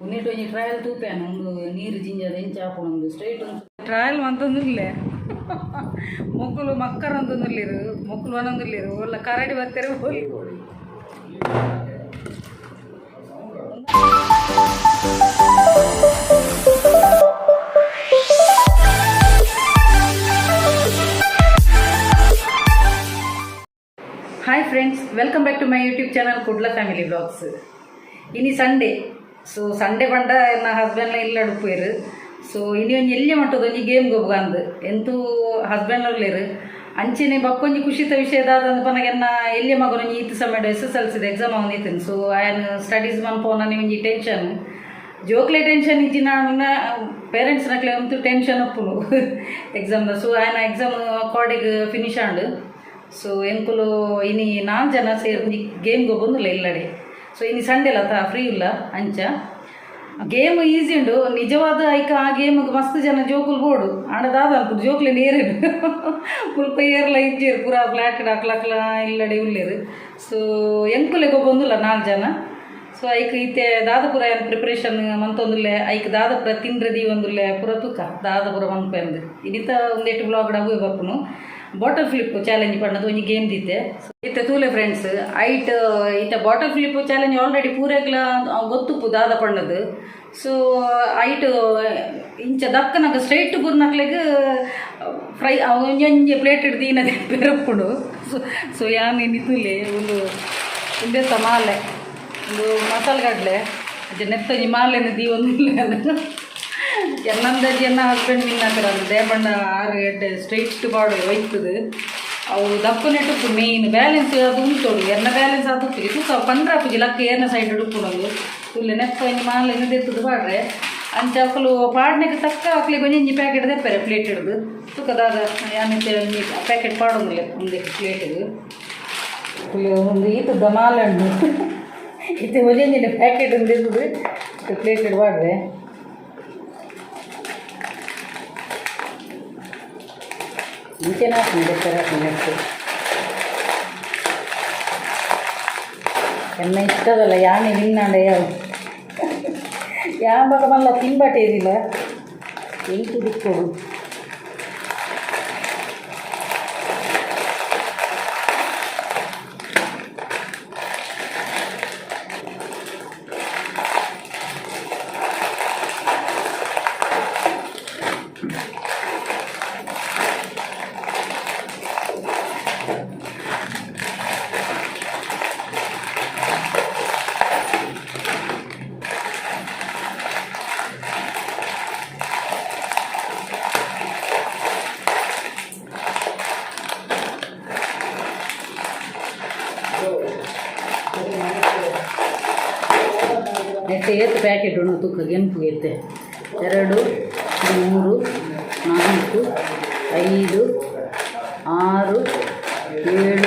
ಉನ್ನಿಟ್ಟು ಒಂಜಿ ಟ್ರಯಲ್ ತೂಪೇನು ಒಂದು ನೀರು ಜಿಂಜದ ಹೆಂಚು ಹಾಕೊಂಡು ಸ್ಟ್ರೈಟ್ ಟ್ರಯಲ್ ಅಂತಂದಿಲ್ಲ ಮೊಕ್ಕಲು ಮಕ್ಕರ್ ಅಂತಂದಿಲ್ಲಿರು ಮೊಕ್ಕಲು ಅನ್ನೊಂದಿಲ್ಲಿರು ಒಲ್ಲ ಕರಡಿ ಬರ್ತಾರೆ ಹೋಗಿ hi friends, welcome back to my YouTube channel Kudla family vlogs. ಇನಿ ಸಂಡೇ ಸೊ ಸಂಡೇ ಪಂಡ ನನ್ನ ಹಸ್ಬೆಂಡ್ಲ ಇಲ್ಲ ಉಪ್ಪೇರು. ಸೊ ಇನಿ ಒಂಜಿ ಎಲ್ಲಿ ಮಟ್ಟದ ಒಂಜಿ ಗೇಮ್ ಗೊಬ್ಬಂದು ಎಂತೂ ಹಸ್ಬೆಂಡ್ಲೇರು ಅಂಚೆನೆ ಬಕ್ಕೊಂಜಿ ಖುಷಿತ ವಿಷಯದಾದಂದು ಪನಗೆನ್ನ ಎಲ್ಲಿ ಮಗನೊಂಜಿ ಈತ್ ಸಮಯ SSLC ಎಕ್ಸಾಮ್ ಅವನಿತ್ತೇನೆ. ಸೊ ಆಯನ್ ಸ್ಟಡೀಸ್ ಮನ್ಪೋನ ಒಂಜಿ ಟೆನ್ಷನ್ ಜೋಕ್ಲೆ ಟೆನ್ಷನ್ ಇಜ್ಜಿ ನಾನು ಪೇರೆಂಟ್ಸ್ ನಕ್ಲೆ ಒಂದು ಟೆನ್ಷನ್ ಒಪ್ಪುನು ಎಕ್ಸಾಮ್ದ. ಸೊ ಆಯನ ಎಕ್ಸಾಮ್ ಅಕಾರ್ಡಿಗೆ ಫಿನಿಶ್ ಆಂಡು. ಸೊ ಎಂಕುಲು ಇನಿ 4 ಜನ ಸೇರಿ ಗೇಮ್ ಬಂದಿಲ್ಲ ಇಲ್ಲಡೆ. ಸೊ ಇನಿ ಸಂಡೇ ಅಲ್ಲ ಫ್ರೀ ಇಲ್ಲ ಅಂಚ ಗೇಮ್ ಈಸಿ ಉಂಡು ನಿಜವಾದ ಐಕ ಆ ಗೇಮ್ಗೆ ಮಸ್ತ್ ಜನ ಜೋಕುಲು ಬೋಡು ಆಡದಾದ ಅನ್ಕೊಂಡು ಜೋಕ್ಲೆ ನೇರೇನು ಮುಲ್ಪ ಏರ್ಲ ಇಜ್ಜೇರು ಪೂರ ಫ್ಲಾಟ್ ಹಾಕ್ಲಕ್ಲ ಇಲ್ಲಡೆ ಉಳ್ಳೇರು. ಸೊ ಎಂಕುಲೆ ಬಂದಿಲ್ಲ 4 ಜನ. ಸೊ ಐಕ್ ಈತೆ ದಾದಪುರ ಏನು ಪ್ರಿಪ್ರೇಷನ್ ಮಂತೊಂದುಲ್ಲೆ ಐಕ್ ದಾದಪುರ ತಿಂಡ್ರದಿ ಒಂದುಲ್ಲೆ ಪುರ ತೂಕ ದಾದಪುರ ಮನ್ಪೆಂದು ಇನ್ನಿತ ಒಂದೇಟು ಬ್ಲಾಗ್ ಡಬ್ಬು ಬರ್ಪುನು. ಬಾಟಲ್ ಫ್ಲಿಪ್ ಚಾಲೆಂಜ್ ಪಣ್ಣದು ಒಂಜಿ ಗೇಮ್ ದಿತ್ತೆ ಇತ್ತೆ ತೂಲೆ ಫ್ರೆಂಡ್ಸ್. ಐಟ್ ಇತ್ತೆ ಬಾಟಲ್ ಫ್ಲಿಪ್ ಚಾಲೆಂಜ್ ಆಲ್ರೆಡಿ ಪೂರೆಗ್ಲ ಗೊತ್ತುಪ್ಪು ದಾದ ಪಣ್ಣದು. ಸೊ ಐಟ್ ಇಂಚ ದಕ್ಕನಾಗ ಸ್ಟ್ರೈಟ್ ಬುರ್ನಕ್ಲೆಗ್ ಫ್ರೈ ಒಂಜೊಂಜಿ ಪ್ಲೇಟ್ ಹಿಡ್ದು ಇನ್ನದೇ ಬೆರಪ್ಪುಡು. ಸೊ ಯಾನ್ ನಿತುಲೆ ಒಂದು ಇಂದೆತ್ತ ಮಾಲೆ ಒಂದು ಮಸಾಲೆ ಗಡ್ಲೆ ನೆತ್ತೊಂಜಿ ಮಾಲೆನ ದಿ ಒಂದು ಎನ್ನಂದಜ್ಜಿ ಎನ್ನ ಹಸ್ಬೆಂಡ್ ಮಿನ್ನಾಕರದು ದೇಬಣ್ಣ 6 ಗಂಟೆ ಸ್ಟ್ರೈಟ್ ಬಾಡು ಒಯ್ತದು ಅವು ದಪ್ಪನೆಟ್ಟು ಮೇಯ್ನ್ ಬ್ಯಾಲೆನ್ಸ್ ಅದು ಉಂಟೋಡು ಎನ್ನ ಬ್ಯಾಲೆನ್ಸ್ ಅದು ಉಪ್ಪಿಗೆ ತೂಕ 15 ಲಕ್ಕ ಏನ ಸೈಡ್ ಉಡುಪುಣದು ತುಲ್ಲೆ ನೆತ್ತೊಂಜಿ ಮಾಲೆ ಎತ್ತದು ಬಾಡ್ರೆ ಅಂಚ ಅಕ್ಕಲು ಪಾಡ್ನೆಗೆ ತಕ್ಕ ಅಕ್ಲಿಗೆ ಒಂಜಿ ಪ್ಯಾಕೆಟ್ ತೆಪ್ಪರೆ ಪ್ಲೇಟ್ ಹಿಡ್ದು ತೂಕದಾದ ಯಾನಿತ್ತೆ ಒಂಜಿ ಪ್ಯಾಕೆಟ್ ಪಾಡೋದಿಲ್ಲ ಒಂದೇ ಪ್ಲೇಟಿಗೆ ಒಂದು ಈತದ ಮಾಲೆ ಉಂಡು ಇತ್ತೆ ಒಂಜೊಂಜಿನ ಪ್ಯಾಕೆಟ್ ಒಂದು ಪ್ಲೇಟ್ ಹಿಡ್ಬಾಡ್ರೆ ಮುಂಚೆನೇ ಹಾಕೊಂಡು ನೆಟ್ಟು ಎಣ್ಣೆ ಇಷ್ಟದಲ್ಲ ಯಾನೆ ನಿನ್ನಾಂಡೆ ಯಾವಾಗ ಮಲ್ಲ ತಿಂಬಾಟೆ ಇದಿಲ್ಲ ಎಂಟು ಬಿಟ್ಕೊಡು. ನೆಟ್ಟೆ ಏತ್ತು ಪ್ಯಾಕೆಟ್ ಉಣ್ಣು ತೂಕ ಗೆಂಪು ಎತ್ತೆ 2 3 4 5 6 7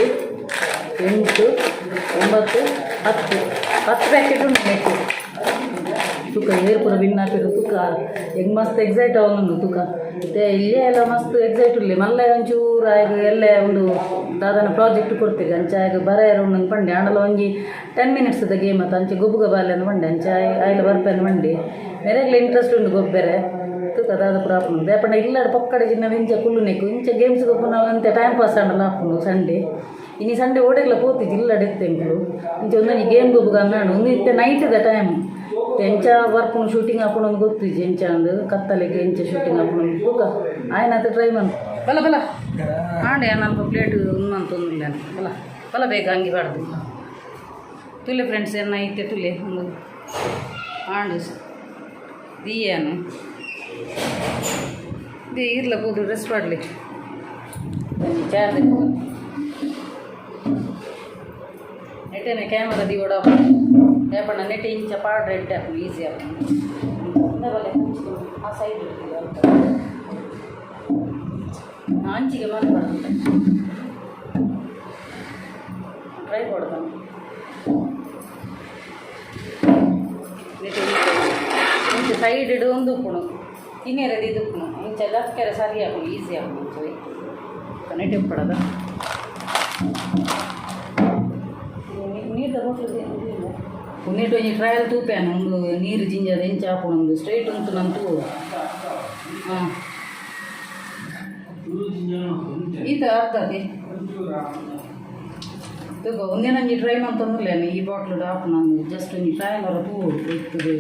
8 9 10 ಪ್ಯಾಕೆಟ್ ಉಂಟು ನೆಟ್ಟು ತೂಕ ಏರ್ಪುರ ಬಿನ್ ಹಾಕಿದ್ರು ತೂಕ ಹೆಂಗೆ ಮಸ್ತ್ ಎಕ್ಸೈಟ್ ಅವನು ತೂಕ ಮತ್ತೆ ಇಲ್ಲೇ ಎಲ್ಲ ಮಸ್ತ್ ಎಕ್ಸೈಟ್ ಉಳ್ಳಿ ಮಲ್ಲ ಒಂಚೂರು ಆಗ ಎಲ್ಲ ಒಂದು ದಾದನ ಪ್ರಾಜೆಕ್ಟ್ ಕೊಡ್ತೀವಿ ಅಂಚೆ ಆಗ ಬರ ಯಾರು ನಂಗೆ ಪಂಡೆ ಆಡಲ್ಲ ಒಂಜಿ 10 ಮಿನಿಟ್ಸ್ದ ಗೇಮ್ ಅಂತ ಅಂಚೆ ಗೊಬ್ಬಗ ಬಾಲೆ ಅಂದು ಬಂಡೆ ಅಂಚೆ ಆಯ್ಲ ಬರ್ಪೇನು ಮಂಡಿ ಬೇರೆಗ್ಲ ಇಂಟ್ರೆಸ್ಟ್ ಉಂಡು ಗೊಬ್ಬರೆ ತೂಕ ದಾದ ಪುರ ಹಾಕೊಂಡು ದೇಪಣ್ಣ ಇಲ್ಲಾಡ ಪಕ್ಕಡೆ ಚಿನ್ನ ಇಂಚೆ ಕುಲ್ಲು ನೆಕ್ಕು ಇಂಚೆ ಗೇಮ್ಸ್ ಗೊಬ್ಬ ನಾವು ಅಂತೆ ಟೈಮ್ ಪಾಸ್ ಆಡಲ್ಲ ಹಾಕೊಂಡು ಸಂಡೇ ಇನ್ನು ಸಂಡೇ ಓಡೆಗ್ಲ ಪೋತಿದ್ದು ಇಲ್ಲಾಡ ಎತ್ತೆಂಗಳು ಇಂಚೆ ಒಂದೊಂದು ಗೇಮ್ ಗೊಬ್ಬಗ ಅನ್ನಾಡು ಒಂದು ಇತ್ತೆ ನೈಟ್ದ ಟೈಮ್ ಎಂಚ ಬರ್ಕೊಂಡು ಶೂಟಿಂಗ್ ಹಾಕೊಂಡು ಒಂದು ಗೊತ್ತಿಜ್ಜಿ ಎಂಚ ಅಂದು ಕತ್ತಲೆಗೆ ಎಂಚ ಶೂಟಿಂಗ್ ಹಾಕೊಂಡು ತೂಕ ಆಯ್ನತ್ತ ಟ್ರೈ ಮಾಡಿ ಬಲ ಬಲ ಆಂಡೆ ನಾಲ್ಕು ಪ್ಲೇಟ್ ಉನ್ನಂತೊಂದಿಲ್ಲ ಬಲ ಬಲ ಬೇಗ ಹಂಗೆ ಬಾರ್ದು ತುಲೆ ಫ್ರೆಂಡ್ಸ್ ಎನ್ನ ಐತೆ ತುಲೆ ಒಂದು ಆಂಡು ದೀಯನು ದೇ ಇರ್ಲ ಹೋದ್ರು ರೆಸ್ಟ್ ಮಾಡಲಿ ಚಾರ್ಜ್ ನೆಟ್ಟೆನೆ ಕ್ಯಾಮರಾ ದಿ ಓಡ ಏಪಣ್ಣ ನೆಟ್ಟೆ ಇಂಚ ಪಾಡ್ ರೆಡ್ ಹಾಕು ಈಸಿ ಹಾಕು ಆ ಸೈಡ್ ಅಂಚಿಗೆ ಮಾಡಬಾರ್ದು ಟ್ರೈ ಕೊಡ್ತಾನೆ ನೆಟ್ಟೆ ಇಂಚೆ ಸೈಡ್ ಇಡು ಒಂದು ಉಪ್ಪುಣು ಇನ್ನೇರದು ಇದು ಉಪ್ಪುಣು ಇಂಚೆ ಲಫ್ಕೆರೆ ಸರಿ ಹಾಕು ಈಸಿ ಹಾಕು ಇಂಚೆ ನೆಟ್ಟೆ ಉಪ್ಪಡದ ನೀರು ತಗೊಂಡಿಲ್ಲ ಉನ್ನಿಟ್ಟು ಒಂಜಿ ಟ್ರಯಲ್ ತೂಪೇನು ಒಂದು ನೀರು ಜಿಂಜದ ಎಂಚ ಹಾಕೊಂಡು ಸ್ಟ್ರೈಟ್ ಉಂಟು ನಂತು ಹಾಂ ಈತ ಅರ್ಥಕ್ಕೆ ತೂಕ ಒಂದೇ ನಂಗೆ ಟ್ರೈ ಮಾಡ್ತಂದ್ರೆ ಈ ಬಾಟ್ಲು ಹಾಕು ನಾನು ಜಸ್ಟ್ ಒಂಜಿ ಟ್ರಯಲ್ ಅವರ ತೂ ಇರ್ತದೆ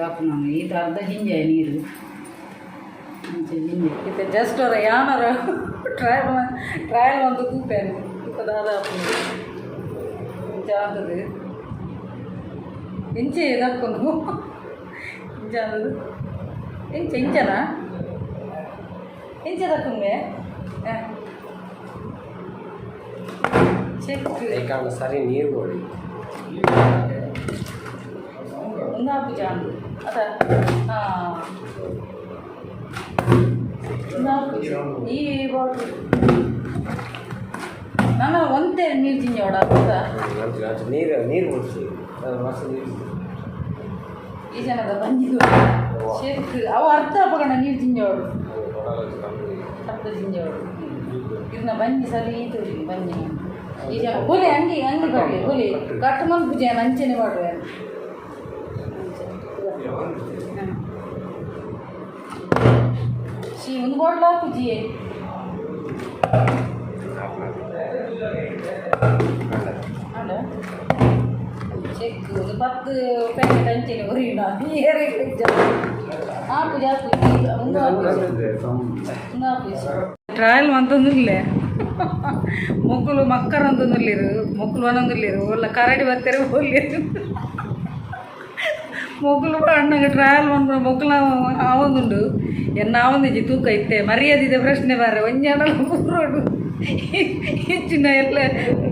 ಹಾಕು ನಾನು ಈತ ಅರ್ಧ ಜಿಂಜೆ ನೀರು ಇತ್ತೆ ಜಸ್ಟ್ ಅವರ ಯಾನರ ಟ್ರಯಲ್ ಒಂದು ತೂಪೇನು ಇಪ್ಪದಾದ ಜಾಗದು ಇಂಚೆ ಇದಾಕೊಂಡು ಜಾಗದು ಇಂಚನಾ ಇಂಚೆ ತಕ್ಕಂಗೆ ಚೆಕ್ ಸರಿ ನೀರು ನೋಡಿ ಒಂದು ಹಾಕು ಜಾನು ಅದ ಹಾಂ ಒಂದು ಹಾಕು ಈ ಬಾಟ್ಲು ನಾನು ಒಂದೇ ನೀರು ಜಿಂಜೆ ಹೊಡ ನೀರು ನೀರು ಮುಡಿಸಿ ನೀರು ಈ ಜನದ ಬಂದಿದ್ದು ಶೇಕ್ ಅವು ಅರ್ಧ ಪಗಣ ನೀರು ಜಿಂಜೆ ಹೊಡು ಅರ್ಧ ಜಿಂಜೆ ಹೊಡು ಇದನ್ನ ಬಂಜಿ ಸರಿ ತೋರಿ ಬಂಜಿ ಈ ಜನ ಕೊಲೆ ಅಂಗಿ ಅಂಗಿ ಬರಲಿ ಕೊಲೆ ಕಟ್ ಮಂತ್ ಪೂಜೆ ಅಂಚೆನೆ ಮಾಡುವೆ ಶೀ ಒಂದು ಬಾಟ್ಲ ಪೂಜೆ ಅಲ್ಲ ಚೆಕ್ ಒಂದು 10 ಪ್ಯಾಕೆಟ್ ಅಂಚೆನೆ ಹೊರಗಿನ ಬೇರೆ ಹಾಕು ಜಾಸ್ತಿ ಟ್ರಯಲ್ ಅಂತಂದಿಲ್ಲೇ ಮೊಕ್ಕಲು ಮಕ್ಕರ ಅಂತಂದಿಲ್ಲಿರು ಮೊಕ್ಕಲು ಅನ್ನೊಂದಿಲ್ಲಿರು ಒಲ್ಲ ಕರಡಿ ಬರ್ತಾರೆ ಹೋಗ್ಲಿರು ಮೊಕ್ಕಲು ಅಣ್ಣಗೆ ಟ್ರಯಲ್ ಬಂದು ಮೊಕ್ಕಲ ಆವೊಂದುಂಡು ಎನ್ನ ಆವೊಂದಿಜ್ಜಿ ತೂಕ ಇತ್ತೆ ಮರ್ಯಾದಿದೆ ಪ್ರಶ್ನೆ ಬಾರೆ ಒಂಜಾಡಲ್ಲ ಕೂರೋಡು ಹೆಚ್ಚಿನ ಎಲ್ಲ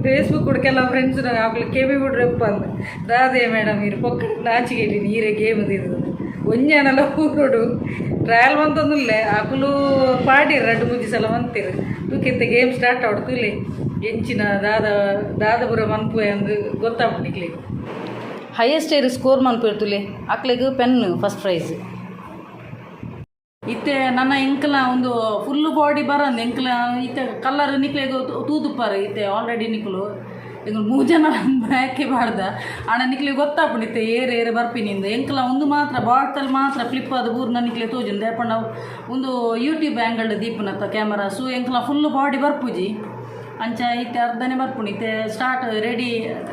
ಫೇಸ್ಬುಕ್ ಹುಡುಕೆಲ್ಲ ಫ್ರೆಂಡ್ಸ್ ಆಗ್ಲಿ ಕೇಬಿ ಬಿಡ್ರಪ್ಪ ಅಂದ ರಾಧೆ ಮೇಡಮ್ ಇರು ಪೊಕ್ಕ ನಾಚಿಗೆ ನೀರೇ ಗೇಮ್ ಇರೋದು ಒಂಜಾನೆಲ್ಲ ಕೂರೋಡು ಟ್ರಯಲ್ ಬಂತಂದಿಲ್ಲೇ ಆಕಲು ಪಾಡಿ 2-3 ಸಲ ಮಂತಿರು ತೂಕಿತ್ತೆ ಗೇಮ್ ಸ್ಟಾರ್ಟ್ ಆವಡು ತುಲಿ ಎಂಚಿನ ದಾದಪುರ ಮನ್ಪು ಅಂದು ಗೊತ್ತಾಗ್ಬಿಡ್ಲಿಕ್ಕೆ ಹೈಯೆಸ್ಟ್ ಏರ್ ಸ್ಕೋರ್ ಮನ್ಪು ತುಲಿ ಅಕ್ಲಿಗೆ ಪೆನ್ ಫಸ್ಟ್ ಪ್ರೈಸ್ ಇತ್ತೆ ನನ್ನ ಎಂಕಲ ಒಂದು ಫುಲ್ ಬಾಡಿ ಬರಂದು ಎಂಕಲ ಇತ್ತೆ ಕಲರ್ ನಿಕ್ಲೆಗೆ ತೂದುಪ್ಪಾರು ಇತ್ತೆ ಆಲ್ರೆಡಿ ನಿಕ್ಲು ಎಂಗ್ 3 ಜನ ಬ್ಯಾಕೆ ಬಾಡ್ದ ಅಣ್ಣ ನಿಕ್ಲಿಗೆ ಗೊತ್ತಾಪಣಿತ್ತೆ ಏರು ಬರ್ಪಿನಿಂದ ಎಂಕಲ ಒಂದು ಮಾತ್ರ ಬಾಟಲ್ ಮಾತ್ರ ಫ್ಲಿಪ್ ಅದು ಬೂರ್ನ ನಿಕ್ಲೆ ತೋಜುಂದು ಯಾಪಣ್ಣ ಒಂದು ಯೂಟ್ಯೂಬ್ ಆ್ಯಂಗಲ್ ದೀಪನತ್ತ ಕ್ಯಾಮರಾ ಸೊ ಎಂಕಲ ಫುಲ್ ಬಾಡಿ ಬರ್ಪುಜಿ ಅಂಚ ಇತ್ತೆ ಅರ್ಧನೇ ಬರ್ಪುಣಿ ಇತ್ತೆ ಸ್ಟಾರ್ಟ್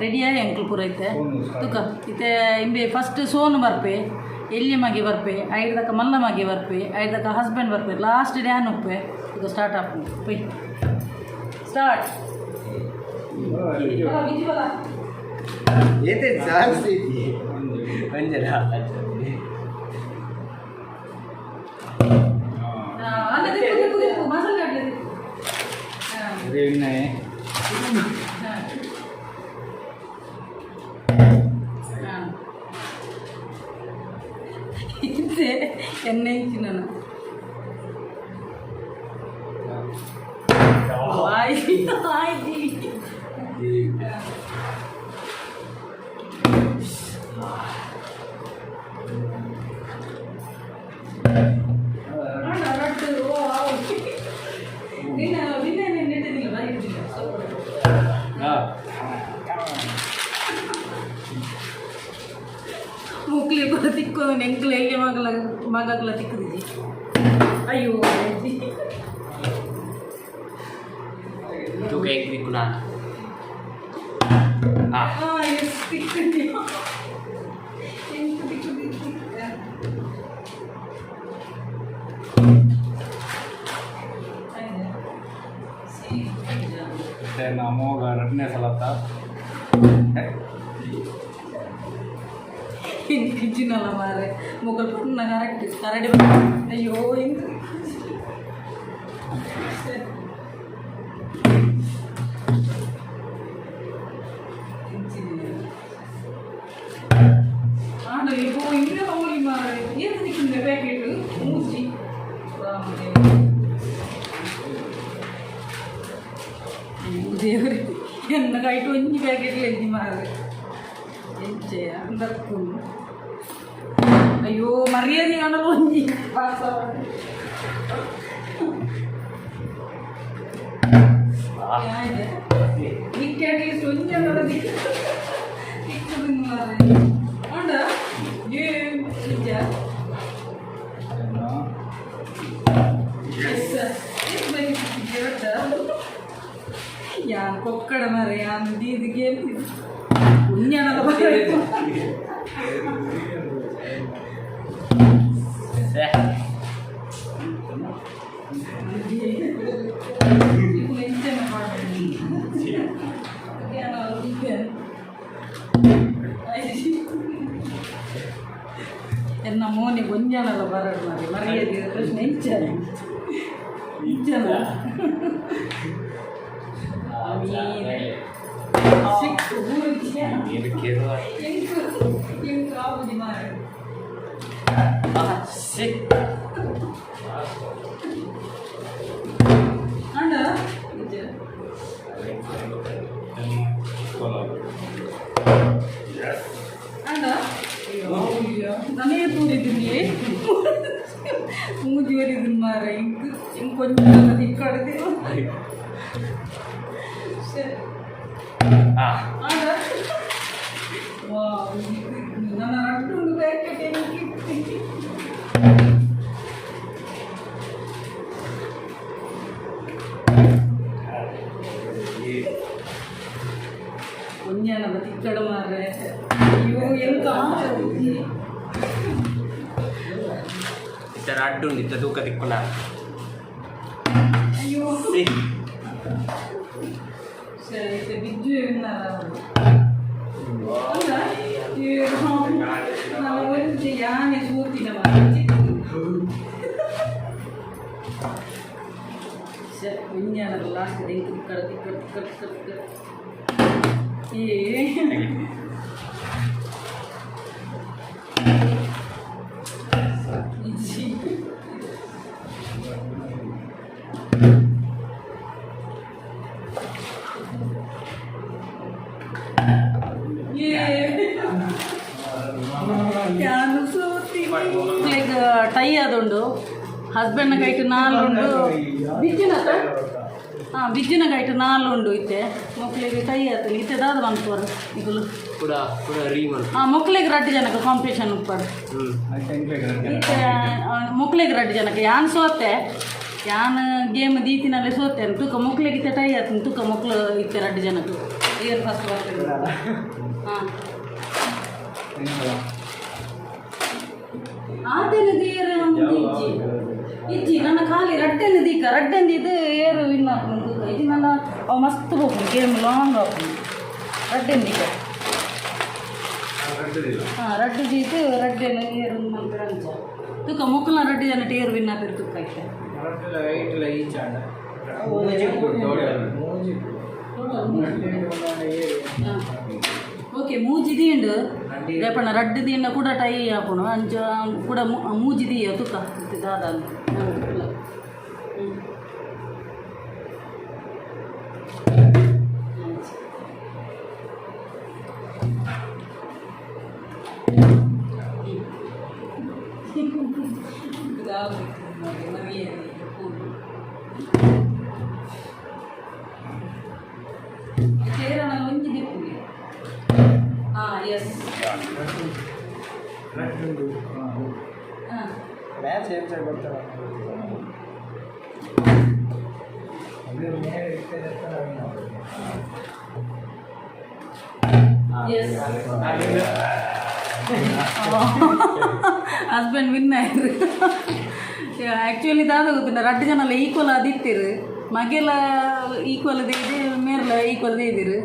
ರೆಡಿಯಾಗಿ ಎಂಕಲ್ ಪೂರ ಐತೆ ತುಕ ಇತ್ತೆ ಇಂಬೆ ಫಸ್ಟ್ ಸೋನು ಬರ್ಪೆ ಎಲ್ಲಿ ಮಗೆ ಬರ್ಪೆ ಐದಕ್ಕ ಮಲ್ಲ ಮಗೆ ಬರ್ಪೆ ಐದಕ್ಕ ಹಸ್ಬೆಂಡ್ ಬರ್ಪೆ ಲಾಸ್ಟ್ ಡೇ ಉಪ್ಪೆ ಇದು ಸ್ಟಾರ್ಟ್ ಆಗ್ತದೆ ಪೊಯ್ ಸ್ಟಾರ್ಟ್ ಜಾಸ್ತಿ ಮಸಾಲೆ ಎಣ್ಣೆ ಇಂಚಿನ ಮುಕ್ಲಿ ಕೂಡ ತಿಕ್ಕೋದು ನೆಂಕ್ಲು ಎಲ್ಲಿ ಮಗಲ್ಲ ತಿಕ್ಕದಿದ್ದಿ ಅಯ್ಯೋ ತೂಕ ಹೇಗೆ ತಿಕ್ಕು ನಾನು ನಮೋಗ 2ನೇ ಸಲ ಕಿಚ್ಚಿನಲ್ಲ ಮಾರೆ ಮುಗಲ್ ಪುಣ್ಣ ಕರಡಿ ಅಯ್ಯೋ ಹಿಂಗೆ ಆಡಲಿಕ್ಕೆ ಹಿಂಗೆ ಹೋಗಿ ಮಾರೆ ಏನು ತಿಕ್ಕಿಂದೆ ಪ್ಯಾಕೆಟ್ ಮೂಸಿ ದೇವ್ರಿ ಎನ್ನ ಕೈಟು ಒಂಜಿ ಪ್ಯಾಕೆಟ್ ಎದ್ದಿ ಮಾರೆ ಎಂಚೆ ಅಂದಕ್ಕು ಅಯ್ಯೋ ಮರ್ಯಾದೆ ಕಾಣಲು ಒಂಜಿ ನಿಕ್ಕೆ ಅಟ್ಲೀಸ್ಟ್ ಒಂಜಿ ಅನ್ನೋದು ತಿಕ್ಕದು yang kokar mare yang di game punya nada enna moni gonjana la barar mari mariye terus nencan nencan amin sik guru dia ini kira yang kau di mana sik anda gitu anda namanya puri dunia muncul di dunia yang konjak tikar itu ada wow nana ratu udah kayak gitu punya nama tikar mare yo yang kamu kita radun kita tuh ketikuna ayo sih saya itu video benar enggak iya nama orang jangan sebutin nama saya punya adalah sedikit tikar iya tie ಅದುಂಡು husband kite ನಾಲುಂಡು ಬಿಜ್ಜಿನ kite ನಾಲುಂಡು ಇತ್ತೆ ಮಕ್ಕಳಿಗೆ tie ಆತಲಿ ಇತ್ತೆ ದಾದ ಬಂದ್ಕೋರು ಈಗಲು ಮಕ್ಕಳಿಗೆ ರಡ್ಡು ಜನಕ್ಕೆ ಕಾಂಪಿಟೇಷನ್ ಉಪ್ಪಡು ಇತ್ತೆ ಮಕ್ಕಳಿಗೆ ರಡ್ಡು ಜನಕ್ಕೆ ಯಾನ್ ಸೋತೆ ಯಾನ್ ಗೇಮ್ ದೀತಿನಲ್ಲಿ ಸೋತೆ ತೂಕ ಮಕ್ಕಳಿಗೆ ಇತ್ತೆ ಟೈ ಆತನ ತೂಕ ಮಕ್ಕಳು ಇತ್ತೆ ರಡ್ಡು ಜನಕ್ಕೆ ಏನು ಫಸ್ಟ್ ಬರ್ತದೆ ಹಾಂ ಆತೇನದು ಏರು ಇಜ್ಜಿ ನನ್ನ ಖಾಲಿ ರಡ್ಡೆಂದು ದೀಕ ರಡ್ಡೆಂದು ಇದು ಏರು ವಿನ್ ಹಾಕೊಂಡು ಇದು ನನ್ನ ಅವು ಮಸ್ತ್ ಹೋಗ್ತೀನಿ ಗೇಮ್ ಲಾಂಗ್ ಹಾಕೊಂಡು ರಡ್ಡೆಂದು ದೀಕ ಹಾಂ ರಡ್ಡು ದೀತು ರಡ್ಡೆನ ಏರು ನಂತರ ಅಂಚ ತೂಕ ಮುಕ್ಕಲ ರಡ್ಡು ಜನ ಏರು ವಿನ್ ಹಾಕಿರು ತೂಕ ಐತೆ ಓಕೆ ಮೂಜಿ ದೀಂಡು ರೇಪಣ್ಣ ರಡ್ಡು ದೀಂಡ ಕೂಡ ಟೈ ಹಾಕೋಣ ಅಂಚ ಕೂಡ ಮೂಜಿ ದೀಯ ತುಕ ದಾದ ಎಸ್ ಮ್ಯಾಚ್ ಏನು ಸೈಡ್ ಬರ್ತಾರೆ ಹಸ್ಬೆಂಡ್ ವಿನ್ ಆಯ್ತು ಆ್ಯಕ್ಚುಲಿ ದಾದ ಗೊತ್ತಿಲ್ಲ ರಡ್ಡು ಜನ ಎಲ್ಲ ಈಕ್ವಲ್ ಆದಿತ್ತಿರು ಮಗೆಲ್ಲ ಈಕ್ವಲ್ ಇದೆ ಮೇರೆಲ್ಲ ಈಕ್ವಲ್ ಇದಿರು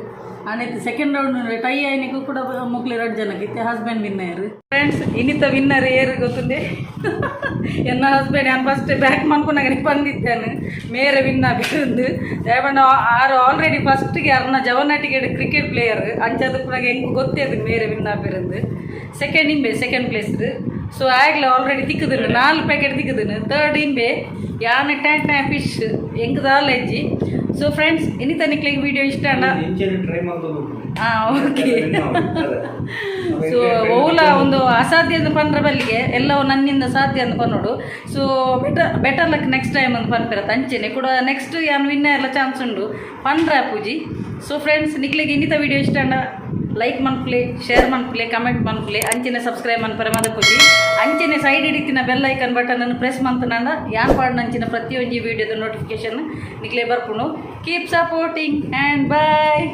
ಆನೈತು ಸೆಕೆಂಡ್ ರೌಂಡ್ ಟೈ ಆಯ್ನಿಗೂ ಕೂಡ ಮುಕ್ಲಿ ರಡ್ಡು ಜನಕ್ಕಿತ್ತೆ ಹಸ್ಬೆಂಡ್ ವಿನ್ನರ್ ಫ್ರೆಂಡ್ಸ್ ಇನ್ನಿತ ವಿನ್ನರ್ ಏರು ಗೊತ್ತುಂಡೆ ಎನ್ನ ಹಸ್ಬೆಂಡ್ ನಾನು ಫಸ್ಟ್ ಬ್ಯಾಕ್ ಮಾಡ್ಕೊಂಡಾಗ ಬಂದಿದ್ದೇನೆ ಮೇರೆ ವಿನ್ ಆಗಿருந்து ಯಾಕಂದ್ರೆ ಆರು ಆಲ್ರೆಡಿ ಫಸ್ಟ್ಗೆ ಅರ್ನ ಜವನಾಟಿಗೆ ಕ್ರಿಕೆಟ್ ಪ್ಲೇಯರ್ ಅಂಚದು ಕೂಡ ಹೆಂಗೆ ಗೊತ್ತೇದು ಮೇರೆ ವಿನ್ ಆಗಿருந்து ಸೆಕೆಂಡ್ ಇಂಬೆ ಸೆಕೆಂಡ್ ಪ್ಲೇಸ್ ಸೊ ಆಗಲೇ ಆಲ್ರೆಡಿ ತಿಕ್ಕದನು 4 ಪ್ಯಾಕೆಟ್ ತಿಕ್ಕದನು ಥರ್ಡ್ ಇಂಬೆ ಯಾನ ಟ್ಯಾಂಟ್ ಫಿಶ್ ಹೆಂಗೆ ದಾಲ್ ಹೆಜ್ಜಿ ಸೊ ಫ್ರೆಂಡ್ಸ್ ಇನ್ನಿತ ನಿಕ್ಲಿಗೆ ವಿಡಿಯೋ ಇಷ್ಟ ಅಣ್ಣ ಓಕೆ ಸೊ ಓಲ ಒಂದು ಅಸಾಧ್ಯ ಅಂತ ಪಂಡ್ರ ಬಲ್ಲಿಗೆ ಎಲ್ಲವೂ ನನ್ನಿಂದ ಸಾಧ್ಯ ಅಂತ ಪನ್ನೋಡು so better luck next time ಅಂತ ಪನ್ಪಿರತ್ತೆ ಅಂಚೆನೆ ಕೂಡ ನೆಕ್ಸ್ಟ್ ಯಾನ್ ವಿನ್ನ ಎಲ್ಲ ಚಾನ್ಸ್ ಉಂಡು ಪಂಡ್ರ ಪೂಜಿ ಸೊ ಫ್ರೆಂಡ್ಸ್ ನಿಕ್ಲಿಗೆ ಇನ್ನಿತ ವಿಡಿಯೋ ಇಷ್ಟ ಅಣ್ಣ ಲೈಕ್ ಮನ್ಪುಲೆ ಶೇರ್ ಮನ್ಪುಲೆ ಕಮೆಂಟ್ ಮನ್ಪುಲೆ ಅಂಚಿನ ಸಬ್ಸ್ಕ್ರೈಬ್ ಮನ್ಪರೆ ಮದ ಖುಷಿ ಅಂಚಿನ ಸೈಡ್ ಹಿಡಿತಿನ ಬೆಲ್ ಐಕನ್ ಬಟನ್ ಪ್ರೆಸ್ ಮಂತನಂಡ ಯಾನ್ ಪಾಡ್ ನಂಚಿನ ಪ್ರತಿಯೊಂದು ವಿಡಿಯೋದ ನೋಟಿಫಿಕೇಶನ್ ನಿಕ್ಲೆ ಬರ್ಪುನು ಕೀಪ್ ಸಪೋರ್ಟಿಂಗ್ ಆ್ಯಂಡ್ ಬಾಯ್.